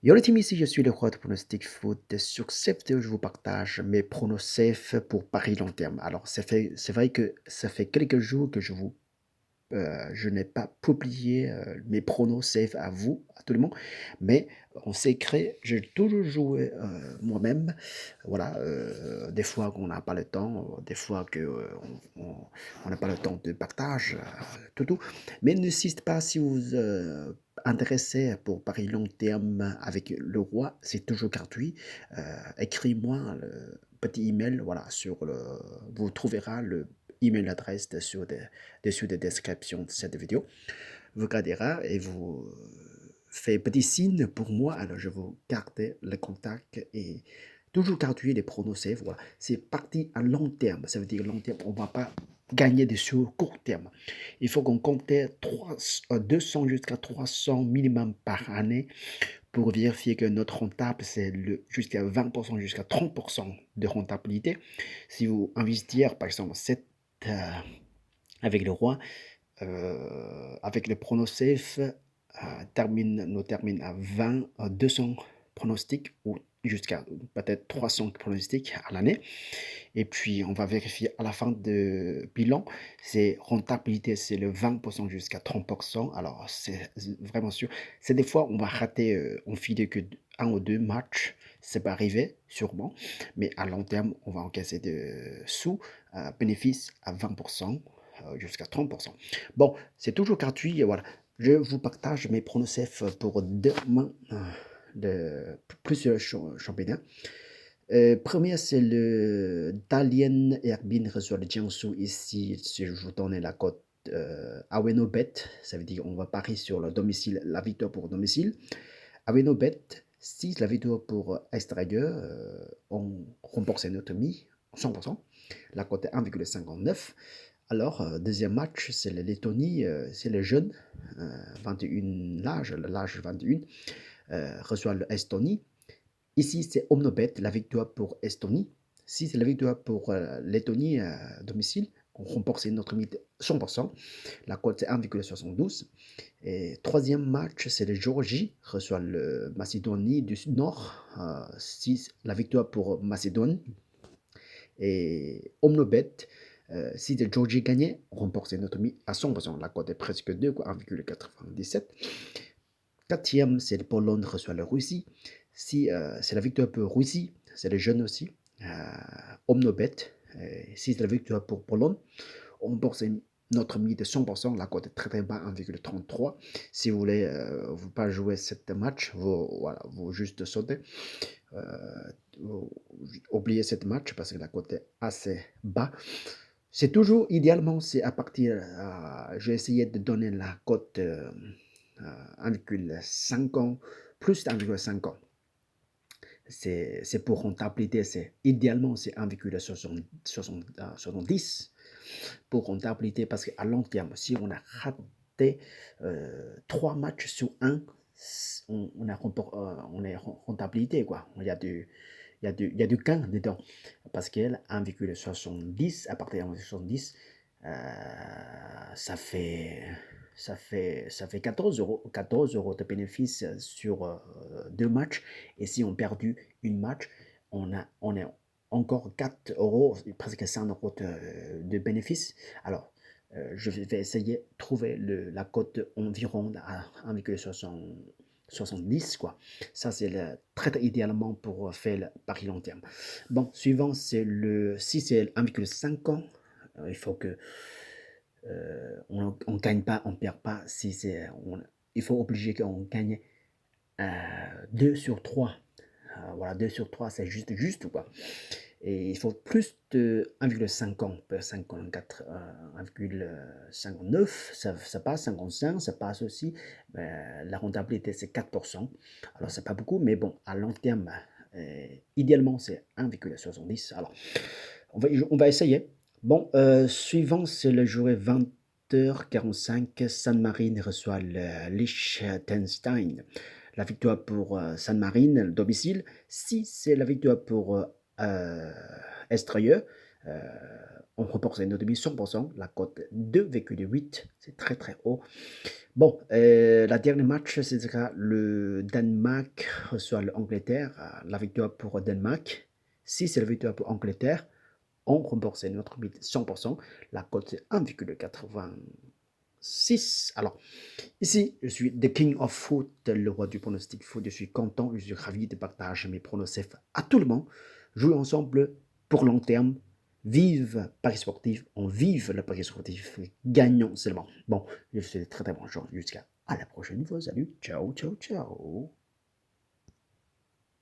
Yo les team, ici je suis le roi de pronostic foot. Sur cette vidéo, je vous partage mes pronostics pour Paris long terme. Alors, c'est vrai que ça fait quelques jours que je n'ai pas publié mes pronos safe à vous, à tout le monde, mais en secret, j'ai toujours joué moi-même. Voilà, des fois qu'on n'a pas le temps, des fois que on n'a pas le temps de partage, tout. Mais n'insiste pas si vous intéressé pour Paris long terme avec le roi, c'est toujours gratuit. Écris-moi le petit email, voilà, vous trouverez le email adresse dessus de description de cette vidéo. Vous regardera et vous faites petit signe pour moi. Alors je vous garde le contact et toujours gratuit les pronostics. Voilà, c'est parti à long terme. Ça veut dire long terme, on ne va pas gagner des sous court terme. Il faut qu'on compte 200 jusqu'à 300 minimum par année pour vérifier que notre rentable, c'est jusqu'à 20%, jusqu'à 30% de rentabilité. Si vous investissez, par exemple, euh, avec le roi, avec le pronostic, nous termine à 20, 200 pronostics ou jusqu'à peut-être 300 pronostics à l'année. Et puis, on va vérifier à la fin de bilan, c'est rentabilité, c'est le 20% jusqu'à 30%. Alors, c'est vraiment sûr. C'est des fois, on va rater, on finit que un ou deux matchs. C'est pas arrivé, sûrement. Mais à long terme, on va encaisser de sous, bénéfices à 20%, jusqu'à 30%. Bon, c'est toujours gratuit. Et voilà. Je vous partage mes pronostics pour demain de plusieurs championnats. Premier, c'est le Dalian Erbin reçoit le Jiangsu. Ici, si je vous donne la cote Aweno Bet, ça veut dire on va parier sur le domicile, la victoire pour domicile. Aweno Bet, si la victoire pour extérieur, on rembourse notre mi 100%. La cote est 1,59. Alors, deuxième match, c'est le Lettonie, c'est les jeunes, 21 l'âge 21, reçoit l'Estonie. Ici, c'est Omnobet, la victoire pour Estonie. Si c'est la victoire pour Lettonie à domicile, on remporte notre mythe 100%. La cote, c'est 1,72. Et troisième match, c'est le Géorgie, reçoit le Macédonie du Nord. Si la victoire pour Macédoine. Et Omnobet, si le Géorgie gagnait, on remporte notre mythe à 100%. La cote est presque 2, 1,97. Quatrième, c'est le Pologne reçoit la Russie. Si c'est la victoire pour Russie, c'est les jeunes aussi. Omnobet. Si c'est la victoire pour Pologne, on bourse notre mise de 100%. La cote est très très bas, 1,33. Si vous voulez vous pas jouer ce match, vous juste sautez. Vous oubliez ce match parce que la cote est assez bas. C'est toujours, idéalement, c'est à partir, j'ai essayé de donner la cote 1,5 ans, plus d'1,5 ans. C'est pour rentabilité, idéalement c'est 1,70 pour rentabilité parce qu'à long terme, si on a raté 3 matchs sur 1, on est rentabilité, quoi. Il y a du gain dedans. Parce qu'elle, 1,70, à partir de 1,70, ça fait, ça fait 14 euros de bénéfice sur deux matchs. Et si on perdu une match, on est encore 4 euros, presque 5 euros de bénéfice. Alors, je vais essayer de trouver la cote environ à 1,70, quoi. Ça, c'est très idéalement pour faire le pari long terme. Bon, suivant, si c'est 1,5 ans, il faut que on ne gagne pas, on ne perd pas. Il faut obliger qu'on gagne 2 sur 3. Voilà, 2 sur 3, c'est juste quoi. Et il faut plus de 1,5 ans, 54, 1,59, ça passe, 55, ça passe aussi. La rentabilité, c'est 4%. Alors, c'est pas beaucoup, mais bon, à long terme, idéalement, c'est 1,70. Alors, on va essayer. Bon, suivant, c'est le jouet 20h45. San Marine reçoit le Liechtenstein. La victoire pour San Marine, le domicile. Si c'est la victoire pour Estreux, Euh, on remporte notre demi 100%, la cote 2,8, c'est très très haut. Bon, la dernière match, ce sera le Danemark reçoit l'Angleterre, la victoire pour Danemark. Si c'est la victoire pour Angleterre, on rembourse notre bid 100%. La cote c'est 1,86. Alors, ici, je suis The King of Foot, le roi du pronostic foot. Je suis content, je suis ravi de partager mes pronostics à tout le monde. Jouer ensemble pour long terme. Vive Paris sportif, on vive le Paris sportif, gagnons seulement. Bon, je vous souhaite très très bonne chance jusqu'à la prochaine fois. Salut, ciao, ciao, ciao.